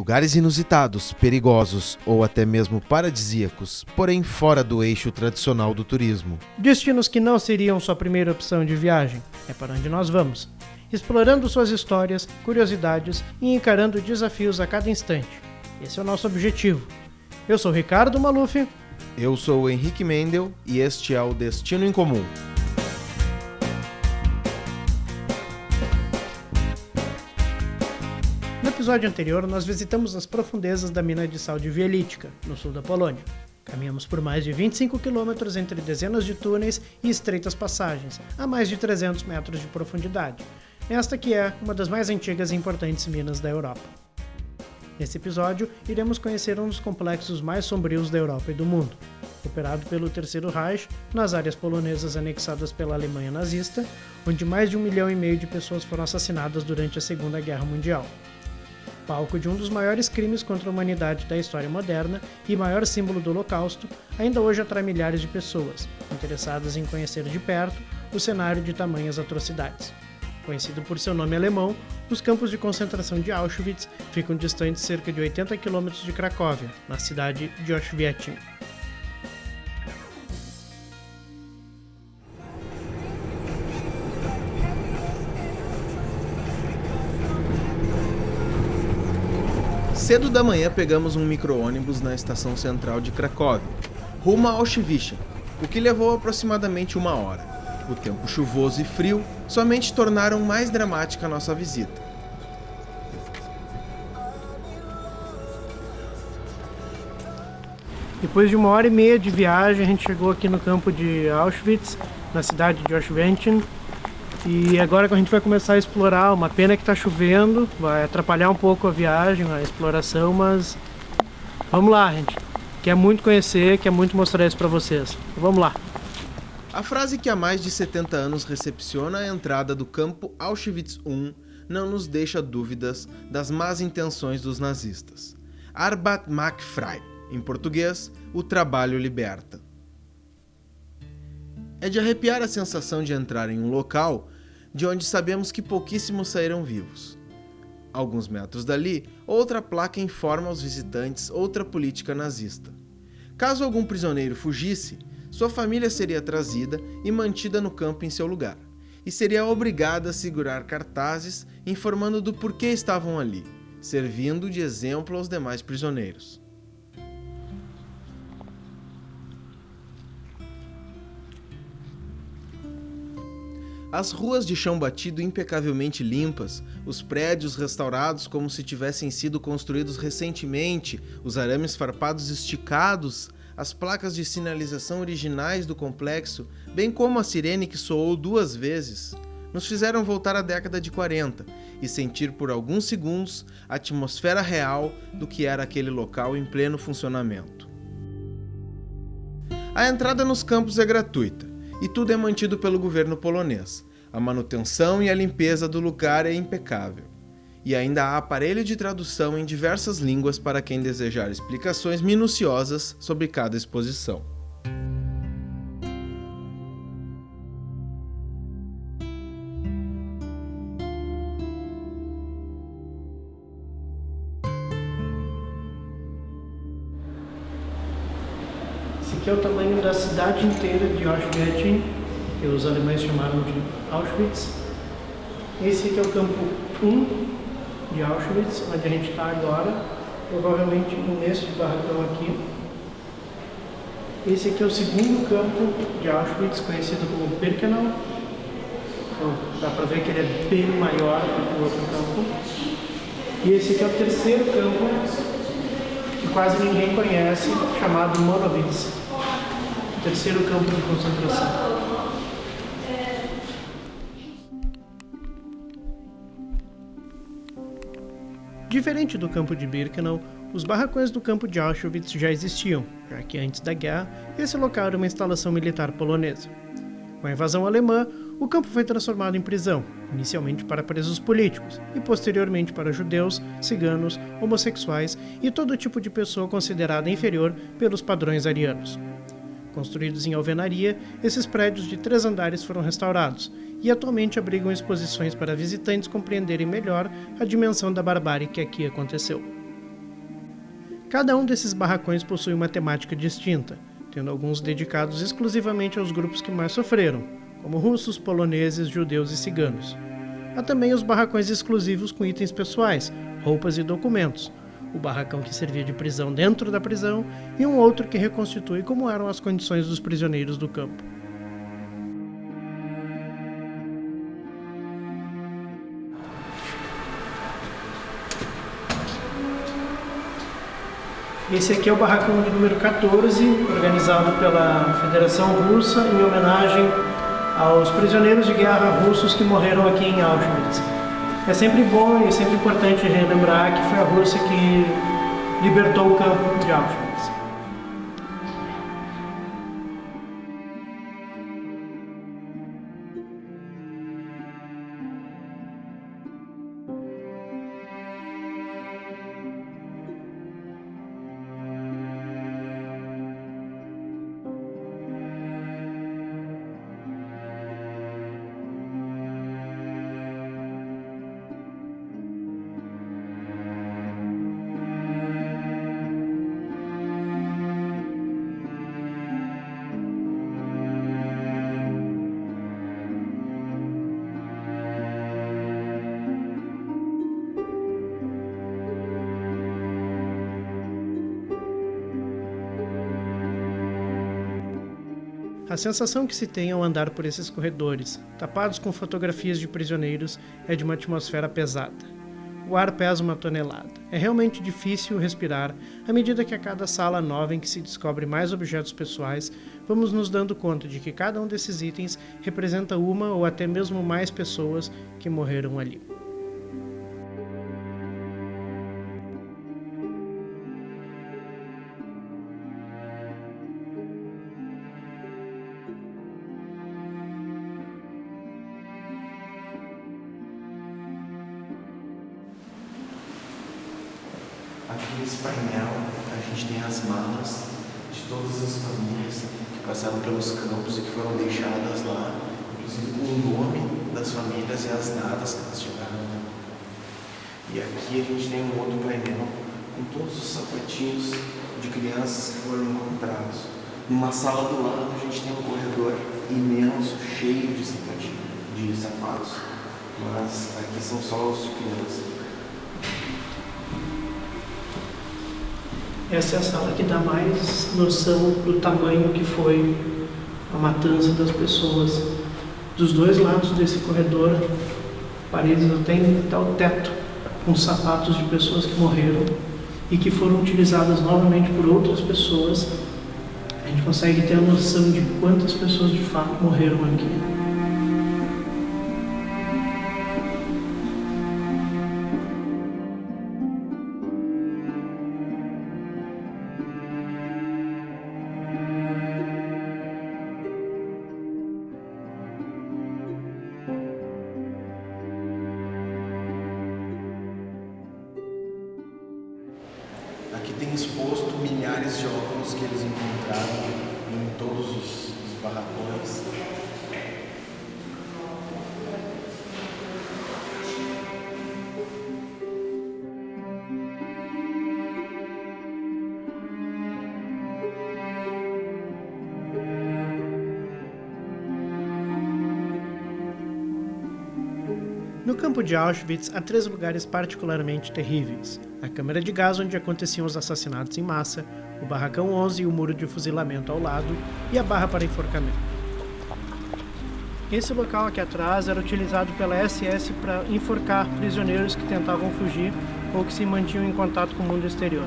Lugares inusitados, perigosos ou até mesmo paradisíacos, porém fora do eixo tradicional do turismo. Destinos que não seriam sua primeira opção de viagem. É para onde nós vamos. Explorando suas histórias, curiosidades e encarando desafios a cada instante. Esse é o nosso objetivo. Eu sou Ricardo Maluf. Eu sou o Henrique Mendel e este é o Destino em Comum. No episódio anterior, nós visitamos as profundezas da mina de sal de Wieliczka, no sul da Polônia. Caminhamos por mais de 25 quilômetros entre dezenas de túneis e estreitas passagens, a mais de 300 metros de profundidade. Esta que é uma das mais antigas e importantes minas da Europa. Nesse episódio, iremos conhecer um dos complexos mais sombrios da Europa e do mundo, operado pelo Terceiro Reich nas áreas polonesas anexadas pela Alemanha nazista, onde mais de 1,5 milhão de pessoas foram assassinadas durante a Segunda Guerra Mundial. Palco de um dos maiores crimes contra a humanidade da história moderna e maior símbolo do Holocausto, ainda hoje atrai milhares de pessoas, interessadas em conhecer de perto o cenário de tamanhas atrocidades. Conhecido por seu nome alemão, os campos de concentração de Auschwitz ficam distantes cerca de 80 km de Cracóvia, na cidade de Oświęcim. Cedo da manhã pegamos um micro-ônibus na estação central de Cracóvia, rumo a Auschwitz, o que levou aproximadamente 1 hora. O tempo chuvoso e frio somente tornaram mais dramática a nossa visita. Depois de 1h30 de viagem, a gente chegou aqui no campo de Auschwitz, na cidade de Oświęcim. E agora que a gente vai começar a explorar, uma pena que está chovendo, vai atrapalhar um pouco a viagem, a exploração, mas vamos lá, gente. Quer muito conhecer, quer muito mostrar isso para vocês. Vamos lá. A frase que há mais de 70 anos recepciona a entrada do campo Auschwitz I não nos deixa dúvidas das más intenções dos nazistas. Arbeit macht frei, em português, o trabalho liberta. É de arrepiar a sensação de entrar em um local de onde sabemos que pouquíssimos sairão vivos. Alguns metros dali, outra placa informa aos visitantes outra política nazista. Caso algum prisioneiro fugisse, sua família seria trazida e mantida no campo em seu lugar, e seria obrigada a segurar cartazes informando do porquê estavam ali, servindo de exemplo aos demais prisioneiros. As ruas de chão batido impecavelmente limpas, os prédios restaurados como se tivessem sido construídos recentemente, os arames farpados esticados, as placas de sinalização originais do complexo, bem como a sirene que soou 2 vezes, nos fizeram voltar à década de 40 e sentir por alguns segundos a atmosfera real do que era aquele local em pleno funcionamento. A entrada nos campos é gratuita e tudo é mantido pelo governo polonês. A manutenção e a limpeza do lugar é impecável. E ainda há aparelho de tradução em diversas línguas para quem desejar explicações minuciosas sobre cada exposição. Esse aqui é o tamanho da cidade inteira de Oświęcim, que os alemães chamaram de Auschwitz. Esse aqui é o campo 1 de Auschwitz, onde a gente está agora, provavelmente nesse barracão aqui. Esse aqui é o segundo campo de Auschwitz, conhecido como Birkenau. Então, dá para ver que ele é bem maior do que o outro campo. E esse aqui é o terceiro campo, que quase ninguém conhece, chamado Monowitz. O terceiro campo de concentração. Diferente do campo de Birkenau, os barracões do campo de Auschwitz já existiam, já que antes da guerra, esse local era uma instalação militar polonesa. Com a invasão alemã, o campo foi transformado em prisão, inicialmente para presos políticos e posteriormente para judeus, ciganos, homossexuais e todo tipo de pessoa considerada inferior pelos padrões arianos. Construídos em alvenaria, esses prédios de 3 andares foram restaurados e atualmente abrigam exposições para visitantes compreenderem melhor a dimensão da barbárie que aqui aconteceu. Cada um desses barracões possui uma temática distinta, tendo alguns dedicados exclusivamente aos grupos que mais sofreram, como russos, poloneses, judeus e ciganos. Há também os barracões exclusivos com itens pessoais, roupas e documentos, o barracão que servia de prisão dentro da prisão e um outro que reconstitui como eram as condições dos prisioneiros do campo. Esse aqui é o barracão de número 14, organizado pela Federação Russa em homenagem aos prisioneiros de guerra russos que morreram aqui em Auschwitz. É sempre bom e sempre importante relembrar que foi a Rússia que libertou o campo de Auschwitz. A sensação que se tem ao andar por esses corredores, tapados com fotografias de prisioneiros, é de uma atmosfera pesada. O ar pesa 1 tonelada. É realmente difícil respirar à medida que a cada sala nova em que se descobre mais objetos pessoais, vamos nos dando conta de que cada um desses itens representa uma ou até mesmo mais pessoas que morreram ali. Aqui nesse painel a gente tem as malas de todas as famílias que passaram pelos campos e que foram deixadas lá, inclusive com o nome das famílias e as datas que elas chegaram lá. E aqui a gente tem um outro painel com todos os sapatinhos de crianças que foram encontrados. Numa sala do lado a gente tem um corredor imenso, cheio de sapatos, mas aqui são só os de criança. Essa é a sala que dá mais noção do tamanho que foi a matança das pessoas. Dos dois lados desse corredor, paredes até o teto, com sapatos de pessoas que morreram e que foram utilizadas novamente por outras pessoas. A gente consegue ter a noção de quantas pessoas de fato morreram aqui. Aqui tem exposto milhares de óculos que eles encontraram em todos os barracões. No campo de Auschwitz há 3 lugares particularmente terríveis: a câmara de gás onde aconteciam os assassinatos em massa, o barracão 11 e o muro de fuzilamento ao lado, e a barra para enforcamento. Esse local aqui atrás era utilizado pela SS para enforcar prisioneiros que tentavam fugir ou que se mantinham em contato com o mundo exterior.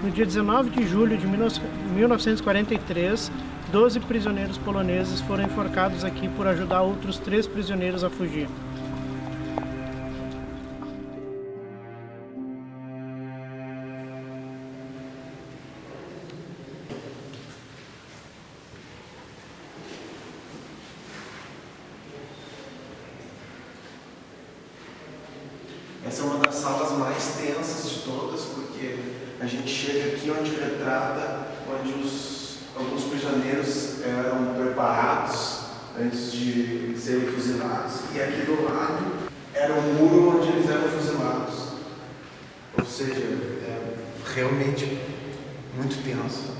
No dia 19 de julho de 1943, 12 prisioneiros poloneses foram enforcados aqui por ajudar outros 3 prisioneiros a fugir. Essa é uma das salas mais tensas de todas, porque a gente chega aqui onde retrata, onde alguns prisioneiros eram preparados antes de serem fuzilados, e aqui do lado era o muro onde eles eram fuzilados. Ou seja, realmente muito tenso.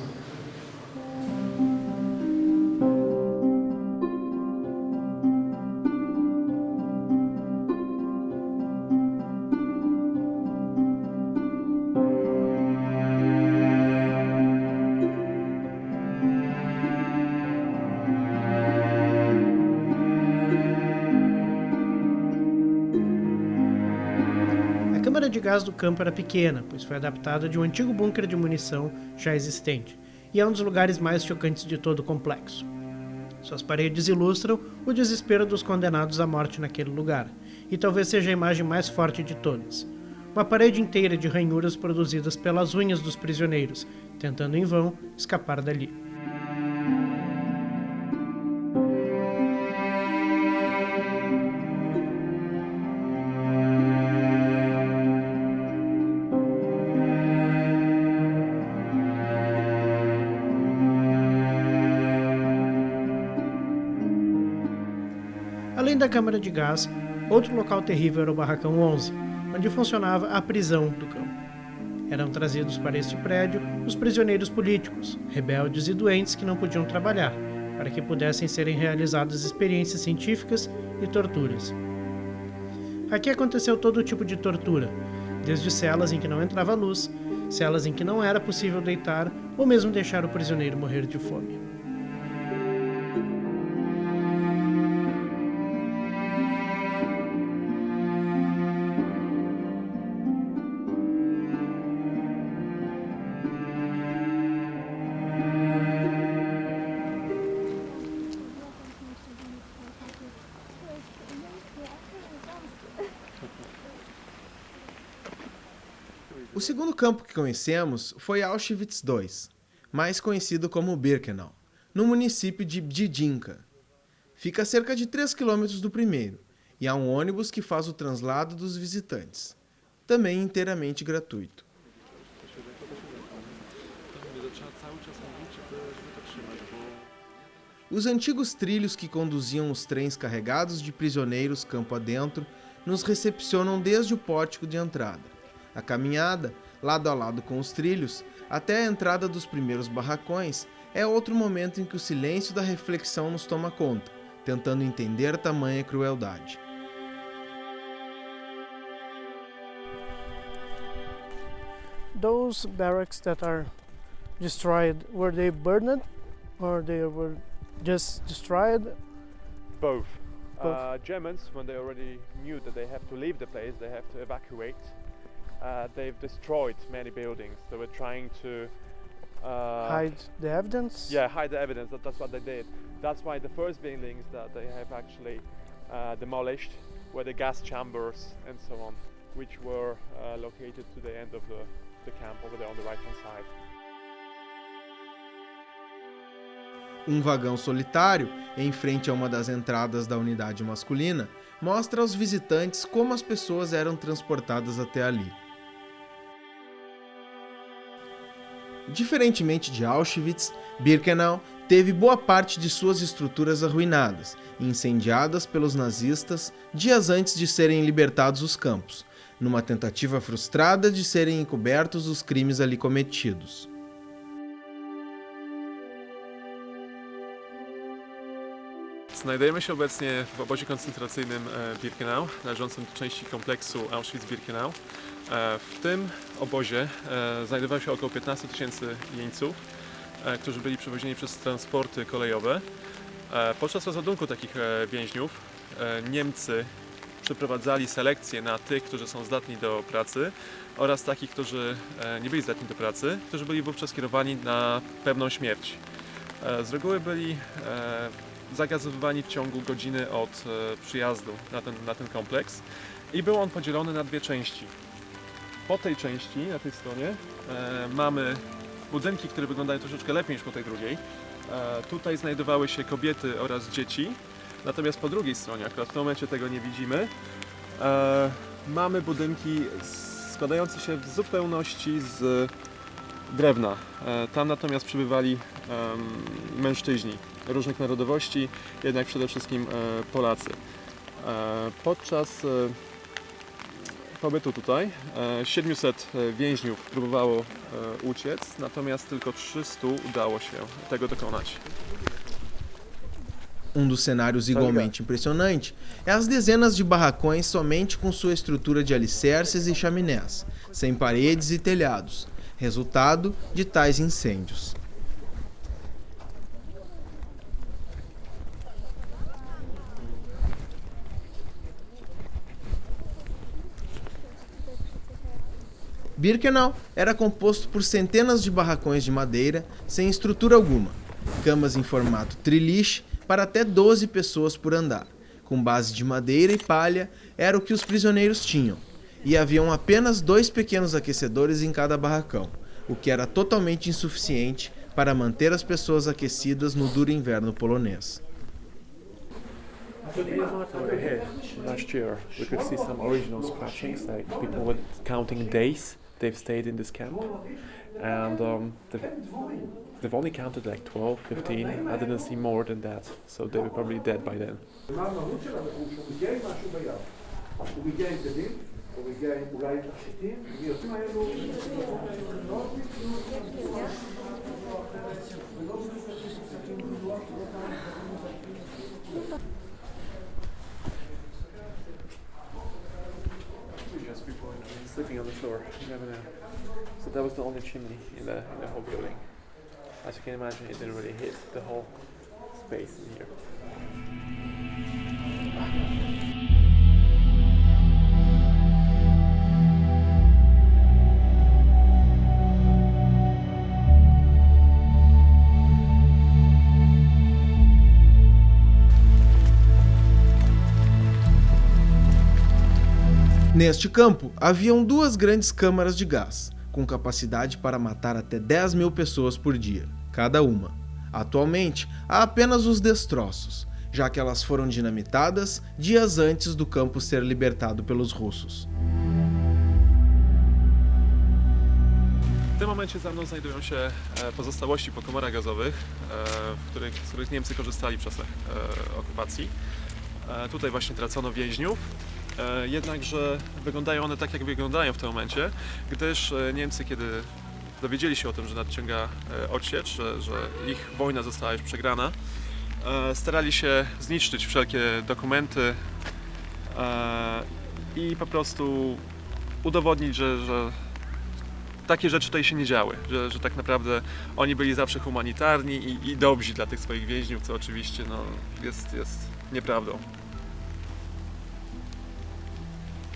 A câmara de gás do campo era pequena, pois foi adaptada de um antigo bunker de munição já existente, e é um dos lugares mais chocantes de todo o complexo. Suas paredes ilustram o desespero dos condenados à morte naquele lugar, e talvez seja a imagem mais forte de todas. Uma parede inteira de ranhuras produzidas pelas unhas dos prisioneiros, tentando em vão escapar dali. Além da câmara de gás, outro local terrível era o Barracão 11, onde funcionava a prisão do campo. Eram trazidos para este prédio os prisioneiros políticos, rebeldes e doentes que não podiam trabalhar, para que pudessem serem realizadas experiências científicas e torturas. Aqui aconteceu todo tipo de tortura, desde celas em que não entrava luz, celas em que não era possível deitar ou mesmo deixar o prisioneiro morrer de fome. O segundo campo que conhecemos foi Auschwitz II, mais conhecido como Birkenau, no município de Bdzinka. Fica a cerca de 3 km do primeiro, e há um ônibus que faz o translado dos visitantes, também inteiramente gratuito. Os antigos trilhos que conduziam os trens carregados de prisioneiros campo adentro nos recepcionam desde o pórtico de entrada. A caminhada, lado a lado com os trilhos, até a entrada dos primeiros barracões, é outro momento em que o silêncio da reflexão nos toma conta, tentando entender tamanha crueldade. Those barracks that are destroyed, were they burned or they were just destroyed? Both. Both. Germans, when they already knew that they have to leave the place, they have to evacuate. They've destroyed many buildings. They were trying to Hide the evidence? Yeah, hide the evidence. That's what they did. That's why the first buildings that they have actually demolished were the gas chambers and so on, which were located to the end of the camp over there on the right-hand side. Um vagão solitário, em frente a uma das entradas da unidade masculina, mostra aos visitantes como as pessoas eram transportadas até ali. Diferentemente de Auschwitz, Birkenau teve boa parte de suas estruturas arruinadas e incendiadas pelos nazistas dias antes de serem libertados os campos, numa tentativa frustrada de serem encobertos os crimes ali cometidos. Znajdujemy się obecnie w obozie koncentracyjnym Birkenau, należącym do części kompleksu Auschwitz-Birkenau. W tym obozie znajdowało się około 15 000 jeńców, którzy byli przewozieni przez transporty kolejowe. Podczas rozładunku takich więźniów Niemcy przeprowadzali selekcję na tych, którzy są zdatni do pracy oraz takich, którzy nie byli zdatni do pracy, którzy byli wówczas skierowani na pewną śmierć. Z reguły byli zagazowywani w ciągu godziny od przyjazdu na ten kompleks i był on podzielony na dwie części. Po tej części, na tej stronie, mamy budynki, które wyglądają troszeczkę lepiej niż po tej drugiej. Tutaj znajdowały się kobiety oraz dzieci, natomiast po drugiej stronie, akurat w tym momencie tego nie widzimy, mamy budynki składające się w zupełności z drewna. Tam natomiast przebywali mężczyźni różnych narodowości, jednak przede wszystkim Polacy. Podczas pobytu tutaj 700 więźniów próbowało uciec, natomiast tylko 300 udało się tego dokonać. Dos cenários igualmente impressionante é as dezenas de barracões somente com sua estrutura de alicerces e chaminés, sem paredes e telhados, resultado de tais incêndios. Birkenau era composto por centenas de barracões de madeira sem estrutura alguma, camas em formato triliche para até 12 pessoas por andar, com base de madeira e palha era o que os prisioneiros tinham, e haviam apenas 2 pequenos aquecedores em cada barracão, o que era totalmente insuficiente para manter as pessoas aquecidas no duro inverno polonês. Last year, we could see some original scratchings, like people were counting days they've stayed in this camp, and they've only counted like 12, 15. I didn't see more than that, so they were probably dead by then. Sleeping on the floor, you never know. So that was the only chimney in the whole building. As you can imagine, it didn't really hit the whole space in here. Neste campo, haviam 2 grandes câmaras de gás, com capacidade para matar até 10.000 pessoas por dia, cada uma. Atualmente, há apenas os destroços, já que elas foram dinamitadas dias antes do campo ser libertado pelos russos. W tym momencie za mną znajdują się pozostałości po komorach gazowych, z których Niemcy korzystali w czasach okupacji. Tutaj właśnie tracono więźniów. Jednakże wyglądają one tak, jak wyglądają w tym momencie, gdyż Niemcy, kiedy dowiedzieli się o tym, że nadciąga odsiecz, że ich wojna została już przegrana, starali się zniszczyć wszelkie dokumenty i po prostu udowodnić, że takie rzeczy tutaj się nie działy, że tak naprawdę oni byli zawsze humanitarni i dobrzy dla tych swoich więźniów, co oczywiście jest nieprawdą.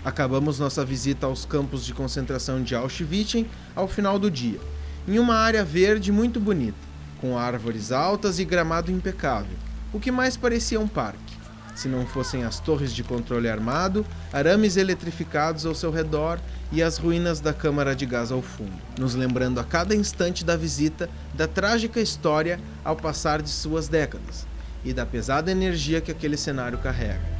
Acabamos nossa visita aos campos de concentração de Auschwitz ao final do dia, em uma área verde muito bonita, com árvores altas e gramado impecável, o que mais parecia um parque, se não fossem as torres de controle armado, arames eletrificados ao seu redor e as ruínas da câmara de gás ao fundo, nos lembrando a cada instante da visita da trágica história ao passar de suas décadas e da pesada energia que aquele cenário carrega.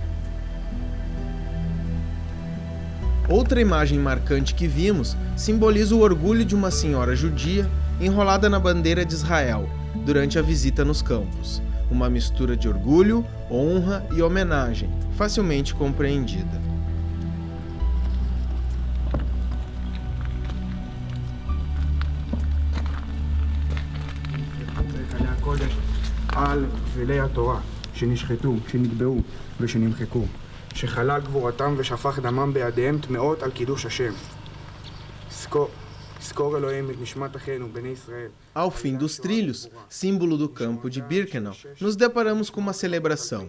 Outra imagem marcante que vimos simboliza o orgulho de uma senhora judia enrolada na bandeira de Israel durante a visita nos campos. Uma mistura de orgulho, honra e homenagem, facilmente compreendida. על גבילי התורה שנשחטו, שנקבעו ושנמחקו, שחלל גבורתם ושפך דמם בידיהם טמאות על קידוש השם. זכור אלוהים את נשמת אחינו בני ישראל. Ao fim dos trilhos, símbolo do campo de Birkenau, nos deparamos com uma celebração.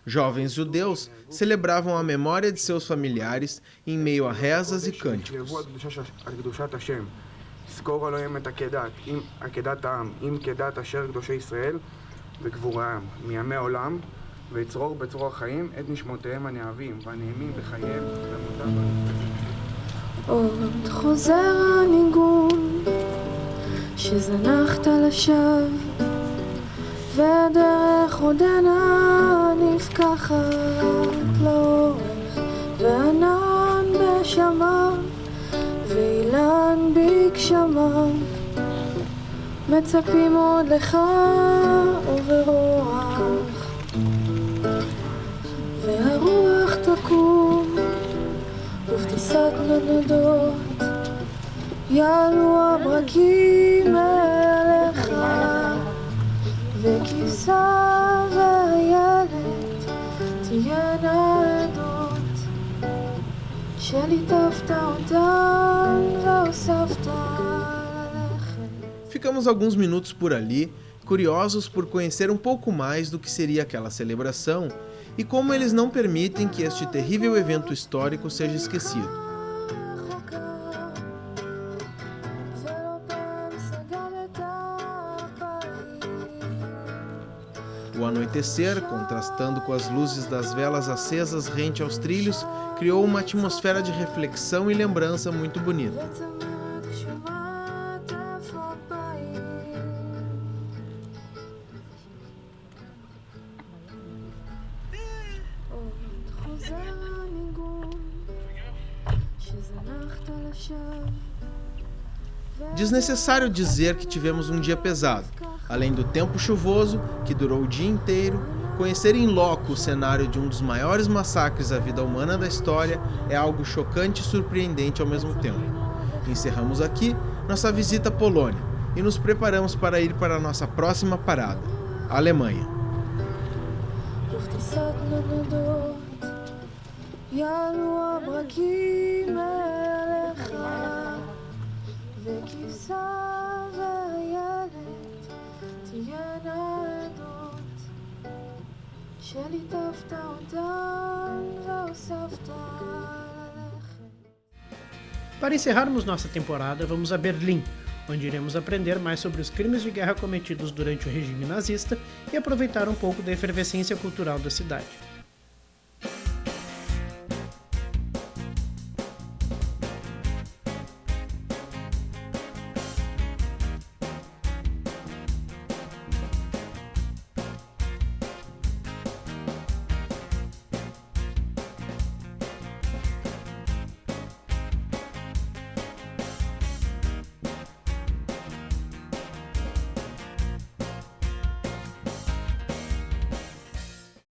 Jovens judeus celebravam a memória de seus familiares em meio a rezas e cânticos. זכור אלוהים את עקדת העם, עם קדת אשר קדושי ישראל וגבורם מימי העולם, ויצרור בצרור החיים את נשמותיהם הנאהבים והנעימים בחייהם ומותם. עוד חוזר הניגון שזנחת לשווא, ודרך עודנה נפקחת לאורך, וענן בשמיו ואילן בגשמיו, מצפים עוד לך וברוח, והרוח תקום ותשמח וכבשת נדנדות, יעלו הברקים אליך, וכבשה והילד תהיינה עדות, שליטפת אותן והוספת ללחם. Ficamos alguns minutos por ali, curiosos por conhecer um pouco mais do que seria aquela celebração e como eles não permitem que este terrível evento histórico seja esquecido. O anoitecer, contrastando com as luzes das velas acesas rente aos trilhos, criou uma atmosfera de reflexão e lembrança muito bonita. Desnecessário dizer que tivemos um dia pesado. Além do tempo chuvoso, que durou o dia inteiro, conhecer em loco o cenário de um dos maiores massacres à vida humana da história é algo chocante e surpreendente ao mesmo tempo. Encerramos aqui nossa visita à Polônia e nos preparamos para ir para a nossa próxima parada, a Alemanha. Para encerrarmos nossa temporada, vamos a Berlim, onde iremos aprender mais sobre os crimes de guerra cometidos durante o regime nazista e aproveitar um pouco da efervescência cultural da cidade.